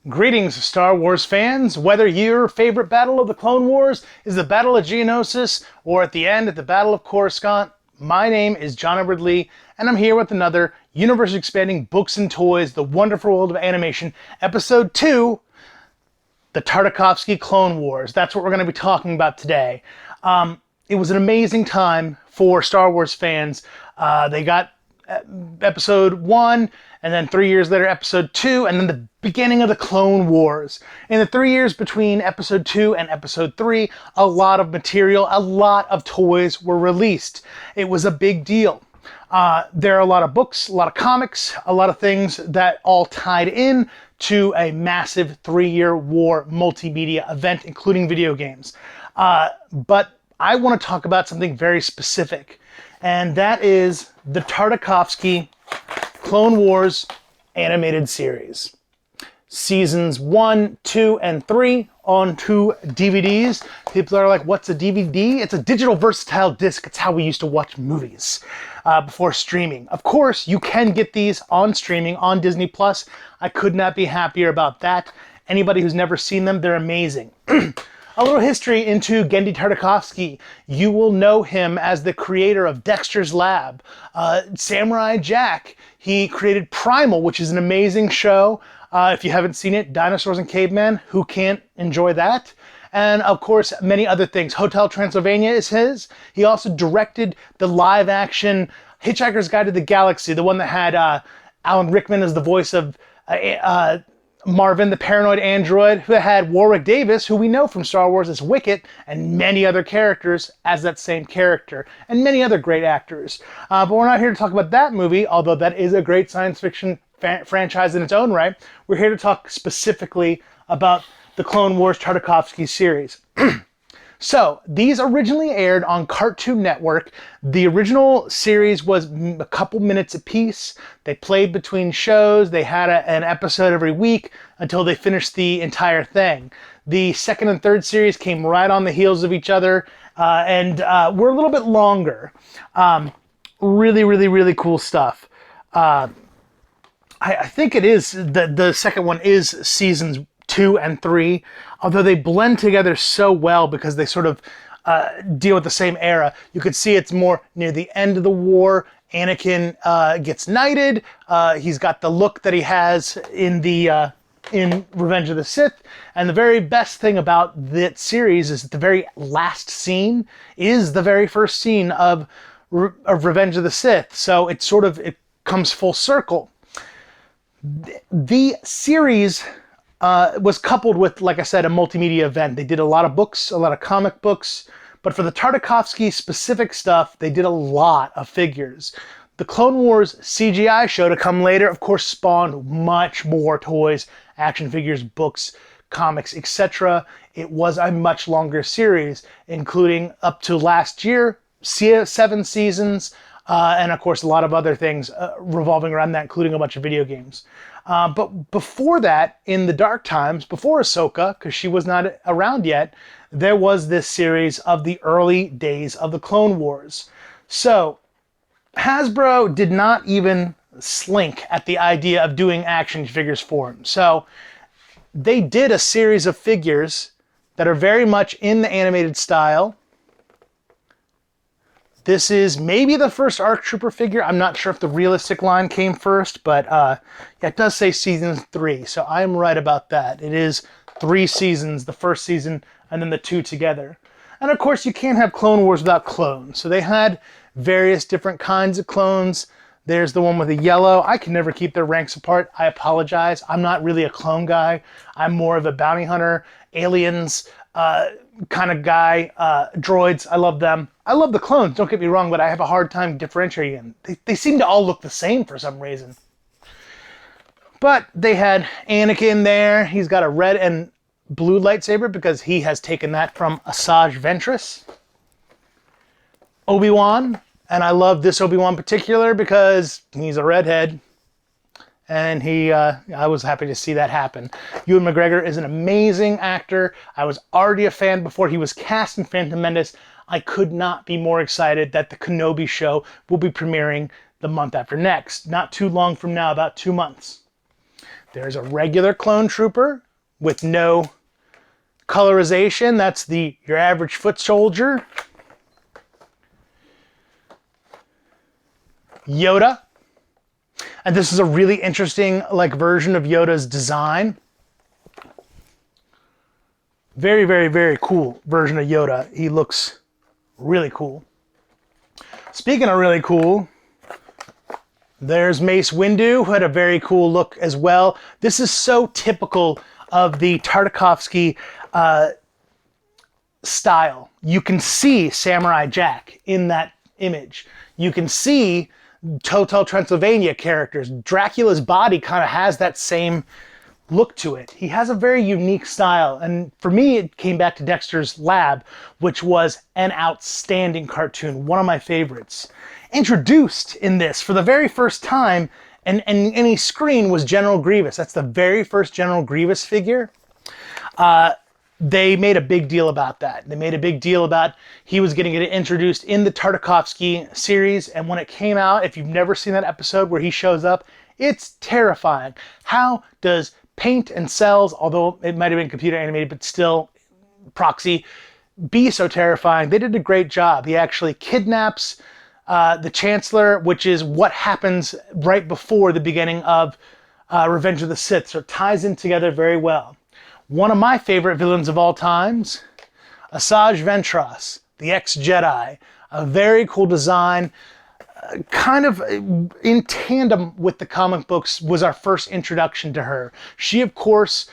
Greetings, Star Wars fans. Whether your favorite battle of the Clone Wars is the Battle of Geonosis or at the end at the Battle of Coruscant, my name is John Edward Lee, and I'm here with another universe-expanding books and toys, The Wonderful World of Animation, Episode 2, the Tartakovsky Clone Wars. That's what we're going to be talking about today. It was an amazing time for Star Wars fans. They got Episode 1, and then 3 years later, Episode 2, and then the beginning of the Clone Wars. In the 3 years between Episode 2 and Episode 3, a lot of material, a lot of toys were released. It was a big deal. There are a lot of books, a lot of comics, a lot of things that all tied in to a massive 3-year war multimedia event, including video games. But I want to talk about something very specific, and that is the Tartakovsky Clone Wars animated series. Seasons 1, 2, and 3 on 2 DVDs. People are like, what's a DVD? It's a digital versatile disc. It's how we used to watch movies before streaming. Of course, you can get these on streaming on Disney Plus. I could not be happier about that. Anybody who's never seen them, they're amazing. A little history into Genndy Tartakovsky. You will know him as the creator of Dexter's Lab, Samurai Jack. He created Primal, which is an amazing show. If you haven't seen it, Dinosaurs and Caveman, who can't enjoy that? And of course, many other things. Hotel Transylvania is his. He also directed the live-action Hitchhiker's Guide to the Galaxy, the one that had Alan Rickman as the voice of Marvin, the paranoid android, who had Warwick Davis, who we know from Star Wars as Wicket, and many other characters as that same character, and many other great actors. But we're not here to talk about that movie, although that is a great science fiction franchise in its own right. We're here to talk specifically about the Clone Wars Tartakovsky series. So, these originally aired on Cartoon Network. The original series was a couple minutes apiece. They played between shows. They had an episode every week until they finished the entire thing. The second and third series came right on the heels of each other and were a little bit longer. Really, really, really cool stuff. I think it is, the second one is seasons 2 and 3, although they blend together so well because they sort of deal with the same era. You could see it's more near the end of the war. Anakin gets knighted. He's got the look that he has in Revenge of the Sith. And the very best thing about that series is that the very last scene is the very first scene of Revenge of the Sith. So it comes full circle. The series was coupled with, like I said, a multimedia event. They did a lot of books, a lot of comic books, but for the Tartakovsky specific stuff, they did a lot of figures. The Clone Wars CGI show to come later, of course, spawned much more toys, action figures, books, comics, etc. It was a much longer series, including up to last year, 7 seasons, and of course a lot of other things revolving around that, including a bunch of video games. But before that, in the dark times, before Ahsoka, because she was not around yet, there was this series of the early days of the Clone Wars. So Hasbro did not even slink at the idea of doing action figures for them. So they did a series of figures that are very much in the animated style. This is maybe the first ARC Trooper figure. I'm not sure if the realistic line came first, but yeah, it does say season 3, so I'm right about that. It is 3 seasons, the first season, and then the 2 together. And of course, you can't have Clone Wars without clones. So they had various different kinds of clones. There's the one with the yellow. I can never keep their ranks apart. I apologize. I'm not really a clone guy. I'm more of a bounty hunter, aliens, kind of guy. Droids, I love them. I love the clones, don't get me wrong, but I have a hard time differentiating them. They seem to all look the same for some reason. But they had Anakin there. He's got a red and blue lightsaber because he has taken that from Asajj Ventress. Obi-Wan, and I love this Obi-Wan in particular because he's a redhead. And I was happy to see that happen. Ewan McGregor is an amazing actor. I was already a fan before he was cast in Phantom Menace. I could not be more excited that the Kenobi show will be premiering the month after next. Not too long from now, about 2 months. There's a regular clone trooper with no colorization. That's your average foot soldier. Yoda. And this is a really interesting version of Yoda's design. Very, very, very cool version of Yoda. He looks really cool. Speaking of really cool, there's Mace Windu, who had a very cool look as well. This is so typical of the Tartakovsky style. You can see Samurai Jack in that image. You can see Hotel Transylvania characters. Dracula's body kind of has that same look to it. He has a very unique style, and for me it came back to Dexter's Lab, which was an outstanding cartoon, one of my favorites. Introduced in this for the very first time, and any screen, was General Grievous. That's the very first General Grievous figure. They made a big deal about that. They made a big deal about he was getting it introduced in the Tartakovsky series, and when it came out, if you've never seen that episode where he shows up, it's terrifying. How does paint and cells, although it might have been computer animated, but still proxy, be so terrifying? They did a great job. He actually kidnaps the Chancellor, which is what happens right before the beginning of Revenge of the Sith, so it ties in together very well. One of my favorite villains of all times, Asajj Ventress, the ex-Jedi. A very cool design, kind of in tandem with the comic books, was our first introduction to her. She, of course,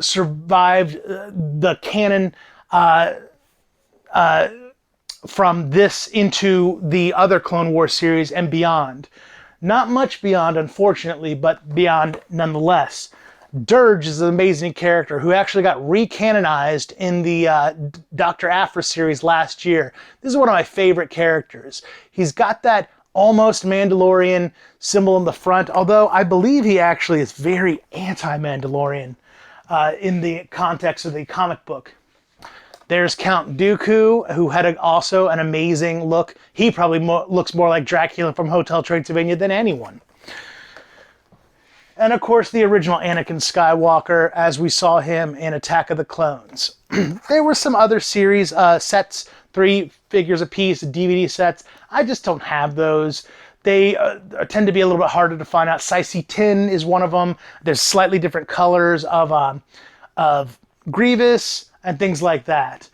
survived the canon from this into the other Clone Wars series and beyond. Not much beyond, unfortunately, but beyond nonetheless. Dirge is an amazing character who actually got recanonized in the Dr. Aphra series last year. This is one of my favorite characters. He's got that almost Mandalorian symbol in the front, although I believe he actually is very anti-Mandalorian in the context of the comic book. There's Count Dooku, who had also an amazing look. He probably looks more like Dracula from Hotel Transylvania than anyone. And of course, the original Anakin Skywalker, as we saw him in Attack of the Clones. There were some other series sets, 3 figures apiece, DVD sets. I just don't have those. They tend to be a little bit harder to find out. Saesee Tiin is one of them. There's slightly different colors of Grievous and things like that.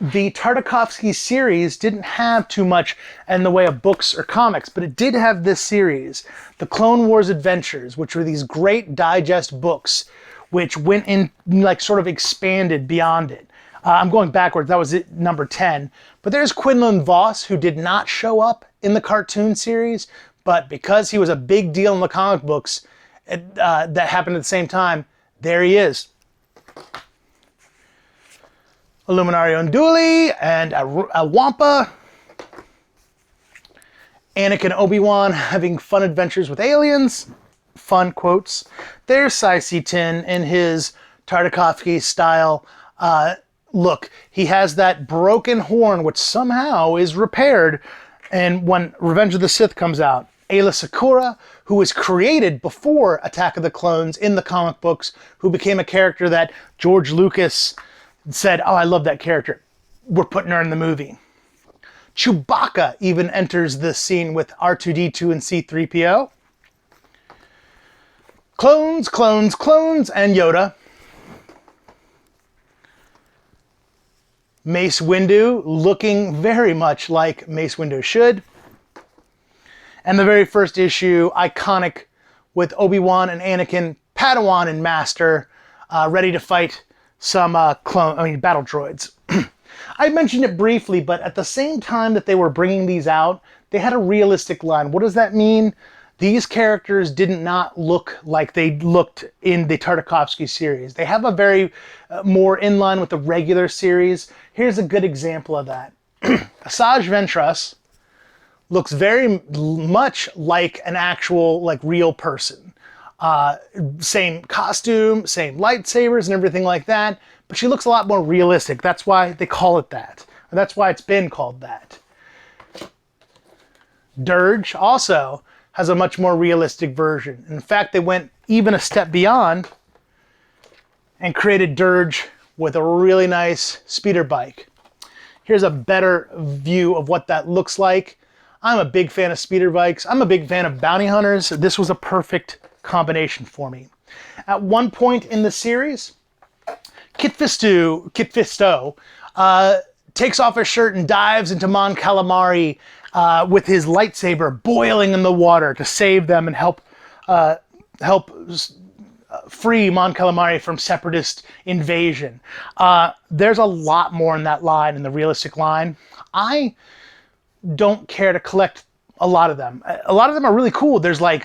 The Tartakovsky series didn't have too much in the way of books or comics, but it did have this series, The Clone Wars Adventures, which were these great digest books, which went in, sort of expanded beyond it. I'm going backwards, that was it, number 10. But there's Quinlan Vos, who did not show up in the cartoon series, but because he was a big deal in the comic books that happened at the same time, there he is. Illuminario Unduli and a Wampa. Anakin and Obi-Wan having fun adventures with aliens. Fun quotes. There's Saesee Tiin in his Tartakovsky style look. He has that broken horn, which somehow is repaired. And when Revenge of the Sith comes out, Aayla Secura, who was created before Attack of the Clones in the comic books, who became a character that George Lucas said, oh, I love that character. We're putting her in the movie. Chewbacca even enters this scene with R2-D2 and C-3PO. Clones, clones, clones, and Yoda. Mace Windu, looking very much like Mace Windu should. And the very first issue, iconic, with Obi-Wan and Anakin, Padawan and Master, ready to fight some battle droids. I mentioned it briefly, but at the same time that they were bringing these out, they had a realistic line. What does that mean? These characters did not look like they looked in the Tartakovsky series. They have a very more in line with the regular series. Here's a good example of that. Asajj Ventress looks very much like an actual, real person. Same costume, same lightsabers and everything like that, but she looks a lot more realistic. That's why they call it that. Or that's why it's been called that. Dirge, also has a much more realistic version. In fact, they went even a step beyond and created Dirge with a really nice speeder bike. Here's a better view of what that looks like. I'm a big fan of speeder bikes. I'm a big fan of bounty hunters. This was a perfect combination for me. At one point in the series, Kit Fisto takes off his shirt and dives into Mon Calamari with his lightsaber boiling in the water to save them and help free Mon Calamari from separatist invasion. There's a lot more in that line, in the realistic line. I don't care to collect a lot of them. A lot of them are really cool. There's like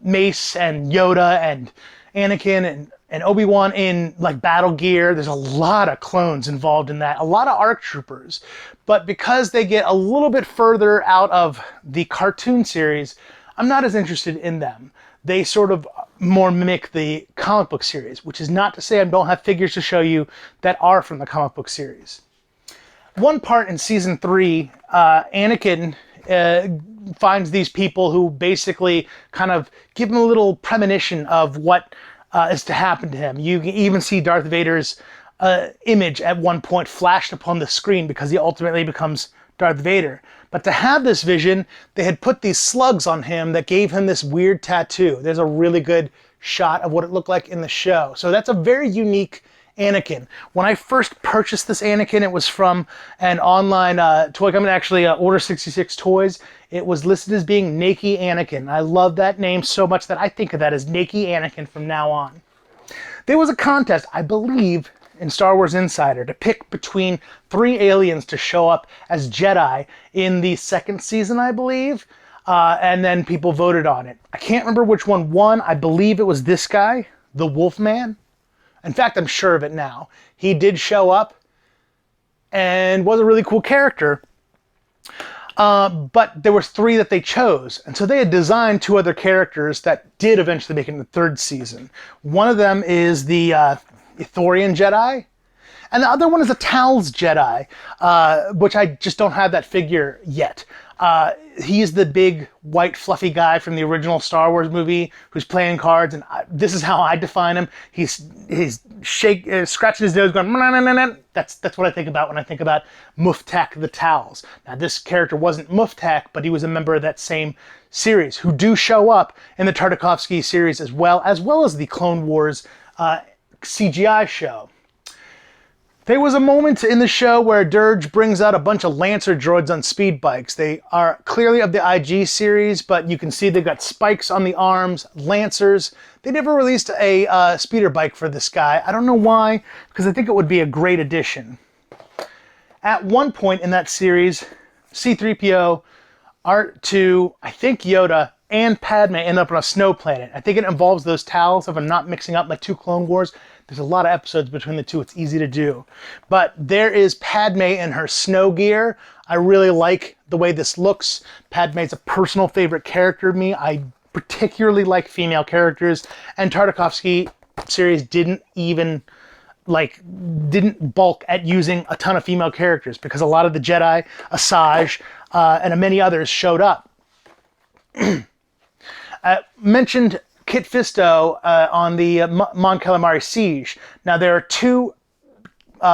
Mace and Yoda and Anakin and Obi-Wan in like battle gear. There's a lot of clones involved in that, a lot of ARC troopers. But because they get a little bit further out of the cartoon series, I'm not as interested in them. They sort of more mimic the comic book series, which is not to say I don't have figures to show you that are from the comic book series. One part in season 3, Anakin finds these people who basically kind of give him a little premonition of what is to happen to him. You can even see Darth Vader's image at one point flashed upon the screen because he ultimately becomes Darth Vader. But to have this vision, they had put these slugs on him that gave him this weird tattoo. There's a really good shot of what it looked like in the show. So that's a very unique Anakin. When I first purchased this Anakin, it was from an online toy company, actually Order 66 Toys. It was listed as being Nakey Anakin. I love that name so much that I think of that as Nakey Anakin from now on. There was a contest, I believe, in Star Wars Insider to pick between 3 aliens to show up as Jedi in the 2nd season, I believe. And then people voted on it. I can't remember which one won. I believe it was this guy, the Wolfman. In fact, I'm sure of it now. He did show up and was a really cool character. But there was 3 that they chose. And so they had designed 2 other characters that did eventually make it in the 3rd season. One of them is the Ithorian Jedi. And the other one is a Tal's Jedi, which I just don't have that figure yet. He's the big, white, fluffy guy from the original Star Wars movie who's playing cards, and this is how I define him. He's scratching his nose going, nah, nah, nah, nah. That's what I think about when I think about Muftak the Tals. Now, this character wasn't Muftak, but he was a member of that same series, who do show up in the Tartakovsky series as well as the Clone Wars CGI show. There was a moment in the show where Dirge brings out a bunch of Lancer droids on speed bikes. They are clearly of the IG series, but you can see they've got spikes on the arms, Lancers. They never released a speeder bike for this guy. I don't know why, because I think it would be a great addition. At one point in that series, C-3PO, R2, I think Yoda, and Padme end up on a snow planet. I think it involves those Tals, if I'm not mixing up my 2 Clone Wars. There's a lot of episodes between the 2. It's easy to do. But there is Padme in her snow gear. I really like the way this looks. Padme's a personal favorite character of me. I particularly like female characters. And Tartakovsky series didn't bulk at using a ton of female characters because a lot of the Jedi, Asajj, and many others showed up. Mentioned Kit Fisto on the Mon Calamari siege. Now there are 2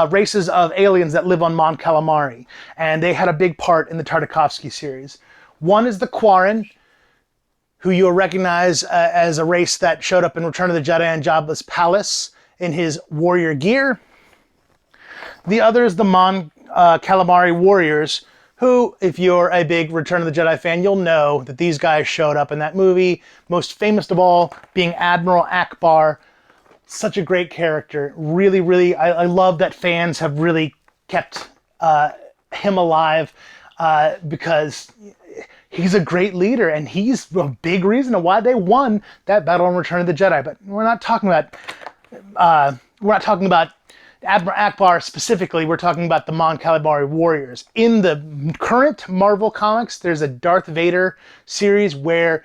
races of aliens that live on Mon Calamari, and they had a big part in the Tartakovsky series. One is the Quarren, who you'll recognize as a race that showed up in Return of the Jedi and Jabba's palace in his warrior gear. The other is the Mon Calamari warriors, who, if you're a big Return of the Jedi fan, you'll know that these guys showed up in that movie. Most famous of all being Admiral Akbar. Such a great character. Really, really, I love that fans have really kept him alive because he's a great leader and he's a big reason of why they won that battle in Return of the Jedi. But we're not talking about Admiral Akbar specifically. We're talking about the Mon Calamari warriors. In the current Marvel comics, there's a Darth Vader series where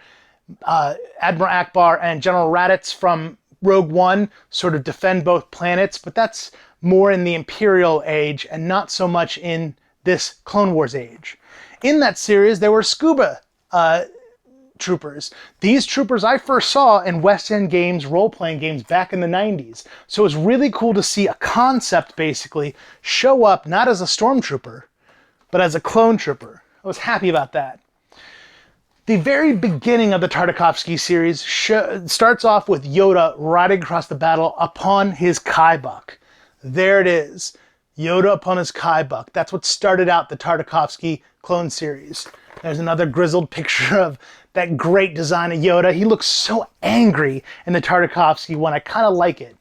Admiral Akbar and General Raditz from Rogue One sort of defend both planets, but that's more in the Imperial age and not so much in this Clone Wars age. In that series, there were scuba troopers. These troopers I first saw in West End games, role-playing games back in the 90s. So it's really cool to see a concept basically show up not as a stormtrooper, but as a clone trooper. I was happy about that. The very beginning of the Tartakovsky series starts off with Yoda riding across the battle upon his Kaibuck. There it is. Yoda upon his Kaibuck. That's what started out the Tartakovsky clone series. There's another grizzled picture of that great design of Yoda. He looks so angry in the Tartakovsky one. I kind of like it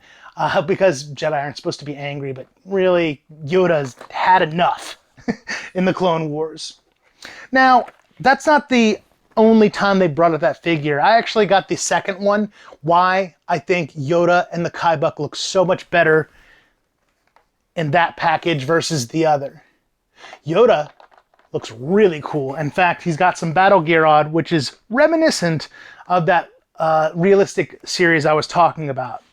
because Jedi aren't supposed to be angry, but really Yoda's had enough in the Clone Wars. Now, that's not the only time they brought up that figure. I actually got the second one. Why I think Yoda and the Kaibuck look so much better in that package versus the other. Yoda looks really cool. In fact, he's got some battle gear on, which is reminiscent of that realistic series I was talking about.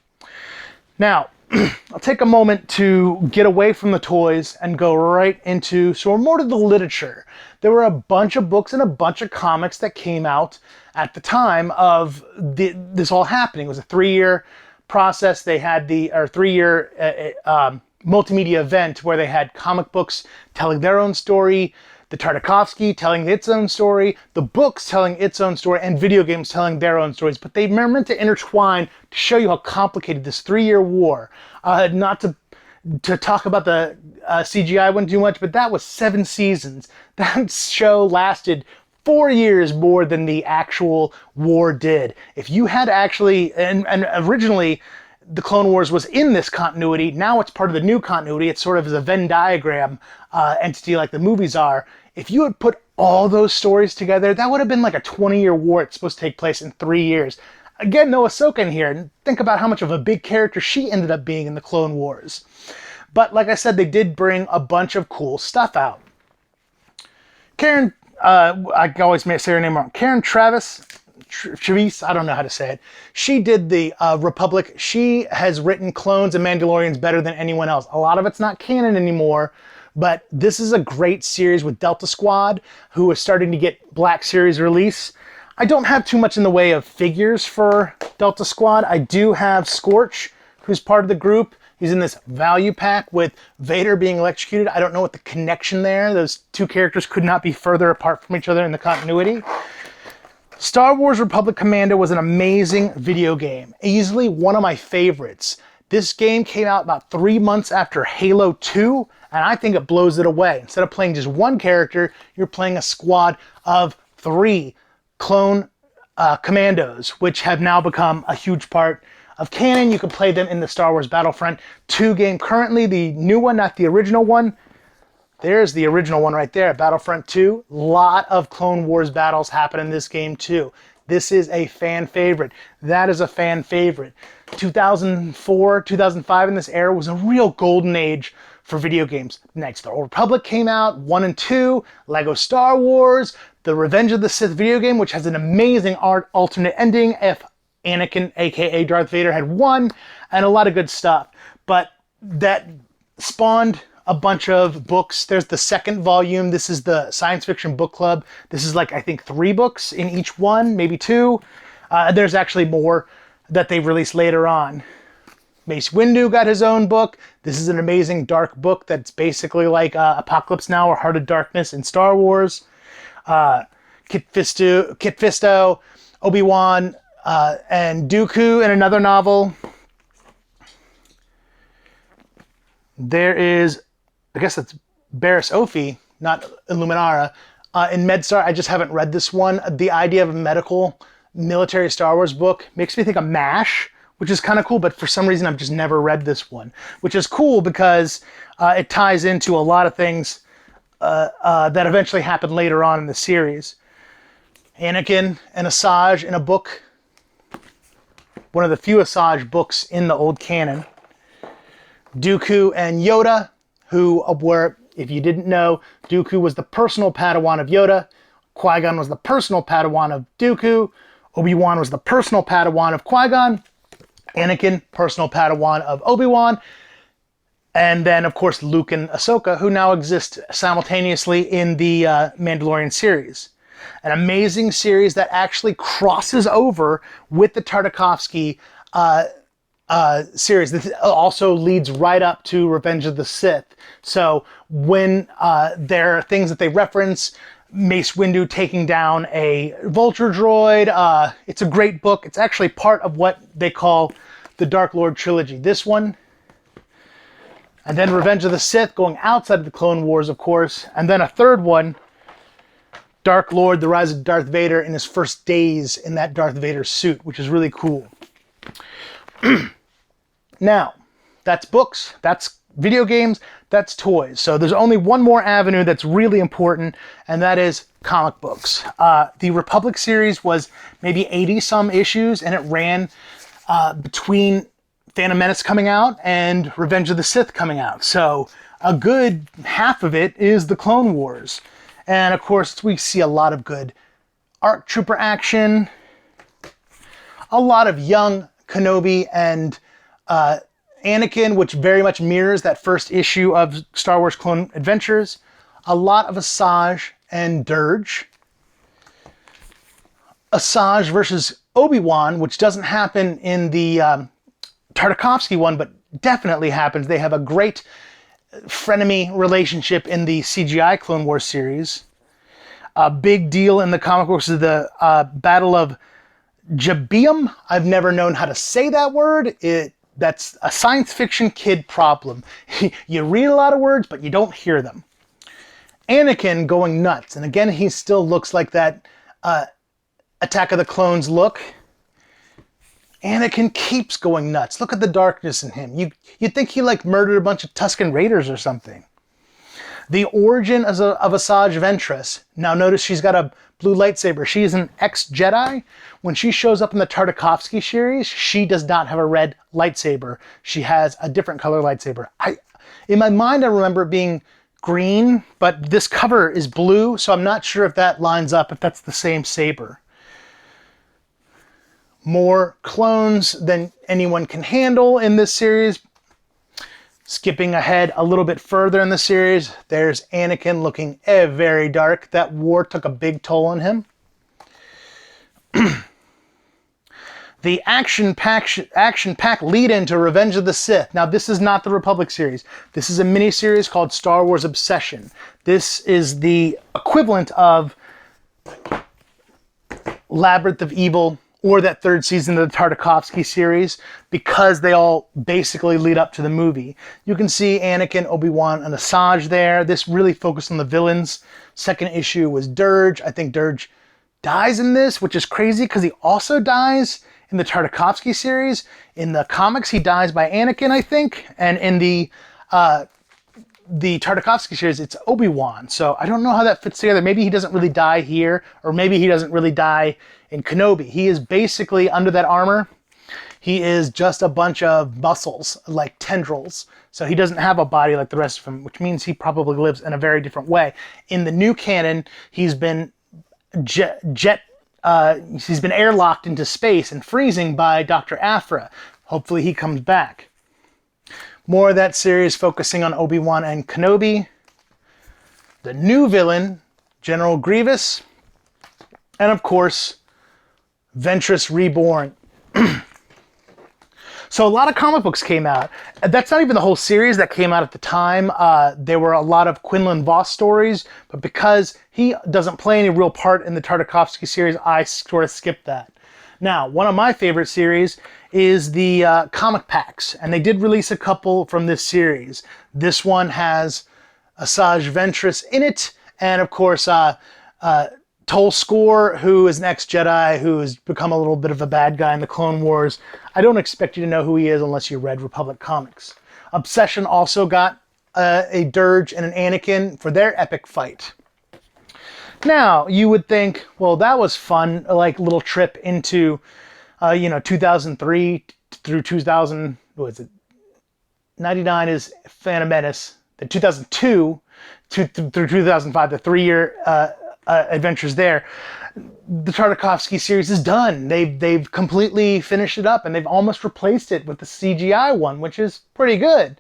Now, I'll take a moment to get away from the toys and go right into more to the literature. There were a bunch of books and a bunch of comics that came out at the time of this all happening. It was a 3-year process. They had the 3-year multimedia event where they had comic books telling their own story, the Tartakovsky telling its own story, the books telling its own story, and video games telling their own stories. But they were meant to intertwine to show you how complicated this 3-year war. Not to talk about the CGI one too much, but that was 7 seasons. That show lasted 4 years more than the actual war did. If you had actually, and originally, the Clone Wars was in this continuity. Now it's part of the new continuity. It's sort of as a Venn diagram entity like the movies are. If you had put all those stories together, that would have been like a 20-year war. It's supposed to take place in 3 years. Again, no Ahsoka in here. And think about how much of a big character she ended up being in the Clone Wars. But like I said, they did bring a bunch of cool stuff out. Karen, I always say her name wrong. Karen Travis, I don't know how to say it. She did the Republic. She has written Clones and Mandalorians better than anyone else. A lot of it's not canon anymore, but this is a great series with Delta Squad, who is starting to get Black Series release. I don't have too much in the way of figures for Delta Squad. I do have Scorch, who's part of the group. He's in this value pack with Vader being electrocuted. I don't know what the connection there. Those two characters could not be further apart from each other in the continuity. Star Wars Republic Commando was an amazing video game. Easily one of my favorites. This game came out about 3 months after Halo 2, and I think it blows it away. Instead of playing just one character, you're playing a squad of 3 clone commandos, which have now become a huge part of canon. You can play them in the Star Wars Battlefront 2 game currently. The new one, not the original one. There's the original one right there, Battlefront 2. A lot of Clone Wars battles happen in this game too. This is a fan favorite. That is a fan favorite. 2004, 2005 in this era was a real golden age for video games. Next, the Old Republic came out, 1 and 2, Lego Star Wars, the Revenge of the Sith video game, which has an amazing alternate ending if Anakin, aka Darth Vader, had won, and a lot of good stuff. But that spawned a bunch of books. There's the second volume. This is the Science Fiction Book Club. This is like, I think, 3 books in each one, maybe 2. There's actually more that they released later on. Mace Windu got his own book. This is an amazing dark book that's basically like Apocalypse Now or Heart of Darkness in Star Wars. Kit Fisto, Obi-Wan, and Dooku in another novel. There is, I guess that's Barriss Offee, not Illuminara. In MedStar, I just haven't read this one. The idea of a medical military Star Wars book makes me think of MASH, which is kind of cool, but for some reason I've just never read this one, which is cool because it ties into a lot of things that eventually happened later on in the series. Anakin and Asajj in a book, one of the few Asajj books in the old canon. Dooku and Yoda, who were, if you didn't know, Dooku was the personal Padawan of Yoda, Qui-Gon was the personal Padawan of Dooku, Obi-Wan was the personal Padawan of Qui-Gon, Anakin, personal Padawan of Obi-Wan, and then, of course, Luke and Ahsoka, who now exist simultaneously in the Mandalorian series. An amazing series that actually crosses over with the Tartakovsky series. This also leads right up to Revenge of the Sith. So when there are things that they reference, Mace Windu taking down a Vulture droid, it's a great book. It's actually part of what they call the Dark Lord trilogy. This one, and then Revenge of the Sith, going outside of the Clone Wars, of course, and then a third one, Dark Lord, The Rise of Darth Vader, in his first days in that Darth Vader suit, which is really cool. Now, that's books, that's video games, that's toys. So there's only one more avenue that's really important, and that is comic books. The Republic series was maybe 80-some issues, and it ran between Phantom Menace coming out and Revenge of the Sith coming out. So a good half of it is the Clone Wars. And of course, we see a lot of good ARC Trooper action, a lot of young Kenobi and Anakin, which very much mirrors that first issue of Star Wars Clone Adventures, a lot of Asajj and Dirge, Asajj versus Obi-Wan, which doesn't happen in the Tartakovsky one, but definitely happens. They have a great frenemy relationship in the CGI Clone Wars series. A big deal in the comic books is the Battle of Jabium. I've never known how to say that word. That's a science fiction kid problem. You read a lot of words, but you don't hear them. Anakin going nuts. And again, he still looks like that Attack of the Clones look. Anakin keeps going nuts. Look at the darkness in him. You'd think he like murdered a bunch of Tusken Raiders or something. The origin of Asajj Ventress. Now notice she's got a blue lightsaber. She is an ex-Jedi. When she shows up in the Tartakovsky series, she does not have a red lightsaber. She has a different color lightsaber. In my mind, I remember it being green, but this cover is blue, so I'm not sure if that lines up, if that's the same saber. More clones than anyone can handle in this series. Skipping ahead a little bit further in the series, there's Anakin looking very dark. That war took a big toll on him. The action-packed lead-in to Revenge of the Sith. Now, this is not the Republic series. This is a mini-series called Star Wars Obsession. This is the equivalent of Labyrinth of Evil, or that third season of the Tartakovsky series, because they all basically lead up to the movie. You can see Anakin, Obi-Wan, and Asajj there. This really focused on the villains. Second issue was Dirge. I think Dirge dies in this, which is crazy because he also dies in the Tartakovsky series. In the comics, he dies by Anakin, I think. And in the Tartakovsky series, it's Obi-Wan. So I don't know how that fits together. Maybe he doesn't really die here, or maybe he doesn't really die in Kenobi. He is basically, under that armor, he is just a bunch of muscles, like tendrils. So he doesn't have a body like the rest of them, which means he probably lives in a very different way. In the new canon, he's been he's been airlocked into space and freezing by Dr. Aphra. Hopefully he comes back. More of that series focusing on Obi-Wan and Kenobi. The new villain, General Grievous. And of course, Ventress Reborn. So a lot of comic books came out. That's not even the whole series that came out at the time. There were a lot of Quinlan Vos stories, but because he doesn't play any real part in the Tartakovsky series, I sort of skipped that. Now, one of my favorite series is the comic packs, and they did release a couple from this series. This one has Asajj Ventress in it, and of course, Tol Skor, who is an ex-Jedi who has become a little bit of a bad guy in the Clone Wars. I don't expect you to know who he is unless you read Republic comics. Obsession also got a Dirge and an Anakin for their epic fight. Now, you would think, well, that was fun, like little trip into, 2003 through 2000, what is it? 99 is Phantom Menace. The 2002 through 2005, the 3-year adventures there. The Tartakovsky series is done. They've completely finished it up, and they've almost replaced it with the CGI one, which is pretty good.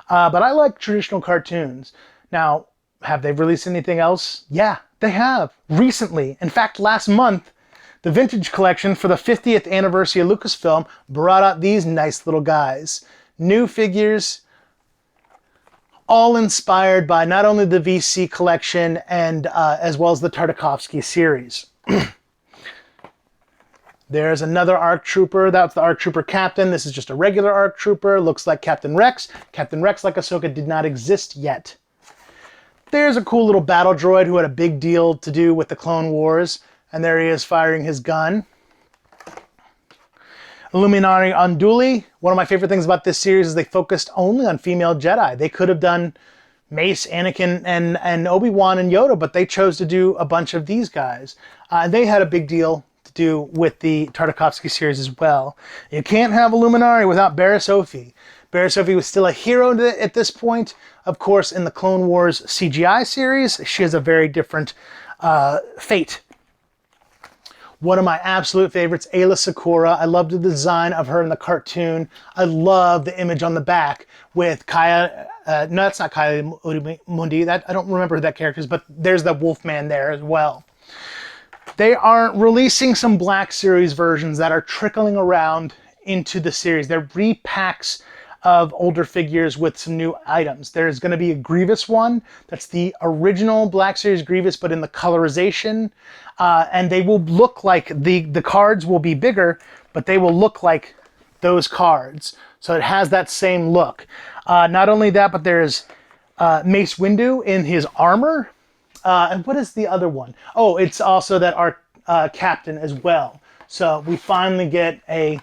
But I like traditional cartoons. Now, have they released anything else? Yeah, They have, recently. In fact, last month, the Vintage Collection for the 50th anniversary of Lucasfilm brought out these nice little guys. New figures, all inspired by not only the VC collection and as well as the Tartakovsky series. There's another ARC Trooper. That's the ARC Trooper Captain. This is just a regular ARC Trooper. Looks like Captain Rex. Captain Rex, like Ahsoka, did not exist yet. There's a cool little battle droid who had a big deal to do with the Clone Wars. And there he is firing his gun. Illuminati Unduli. One of my favorite things about this series is they focused only on female Jedi. They could have done Mace, Anakin, and Obi-Wan and Yoda, but they chose to do a bunch of these guys. They had a big deal to do with the Tartakovsky series as well. You can't have Illuminati without Barriss Offee. Barriss Offee was still a hero at this point. Of course, in the Clone Wars CGI series, she has a very different fate. One of my absolute favorites, Aayla Secura. I loved the design of her in the cartoon. I love the image on the back with Kaya. No, that's not Kaya Mundi. I don't remember who that character is, but there's the Wolfman there as well. They are releasing some Black Series versions that are trickling around into the series. They're repacks of older figures with some new items. There's going to be a Grievous one. That's the original Black Series Grievous, but in the colorization. And they will look like, the cards will be bigger, but they will look like those cards. So it has that same look. Not only that, but there's Mace Windu in his armor. And what is the other one? Oh, it's also that ARC Captain as well. So we finally get a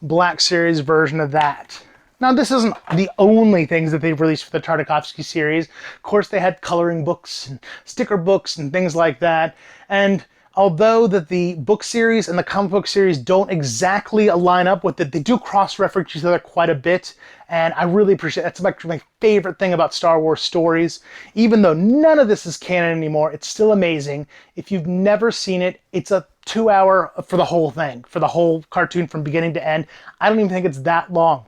Black Series version of that. Now, this isn't the only things that they've released for the Tartakovsky series. Of course, they had coloring books and sticker books and things like that. And although that the book series and the comic book series don't exactly line up with it, they do cross-reference each other quite a bit. And I really appreciate it. That's my favorite thing about Star Wars stories. Even though none of this is canon anymore, it's still amazing. If you've never seen it, it's a 2-hour for the whole thing, for the whole cartoon from beginning to end. I don't even think it's that long.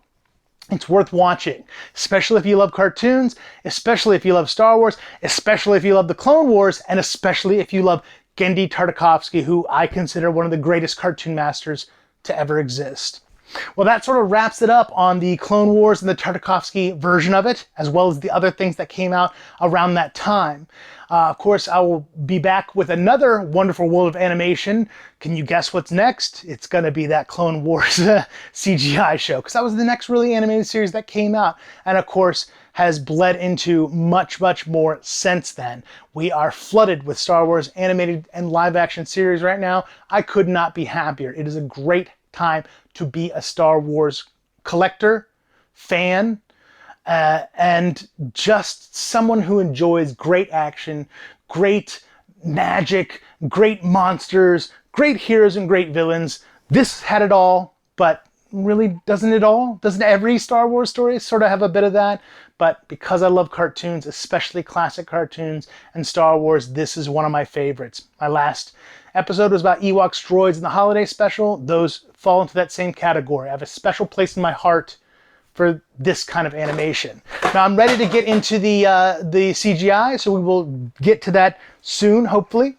It's worth watching, especially if you love cartoons, especially if you love Star Wars, especially if you love the Clone Wars, and especially if you love Genndy Tartakovsky, who I consider one of the greatest cartoon masters to ever exist. Well, that sort of wraps it up on the Clone Wars and the Tartakovsky version of it, as well as the other things that came out around that time. Of course, I will be back with another wonderful world of animation. Can you guess what's next? It's going to be that Clone Wars CGI show, because that was the next really animated series that came out, and of course has bled into much, much more since then. We are flooded with Star Wars animated and live action series right now. I could not be happier. It is a great time to be a Star Wars collector, fan, and just someone who enjoys great action, great magic, great monsters, great heroes and great villains. This had it all, but really, doesn't it all? Doesn't every Star Wars story sort of have a bit of that? But because I love cartoons, especially classic cartoons and Star Wars, this is one of my favorites. My last episode was about Ewoks, droids, and the holiday special. Those fall into that same category. I have a special place in my heart for this kind of animation. Now I'm ready to get into the CGI, so we will get to that soon, hopefully.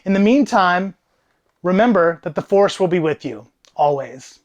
In the meantime, remember that the Force will be with you, always.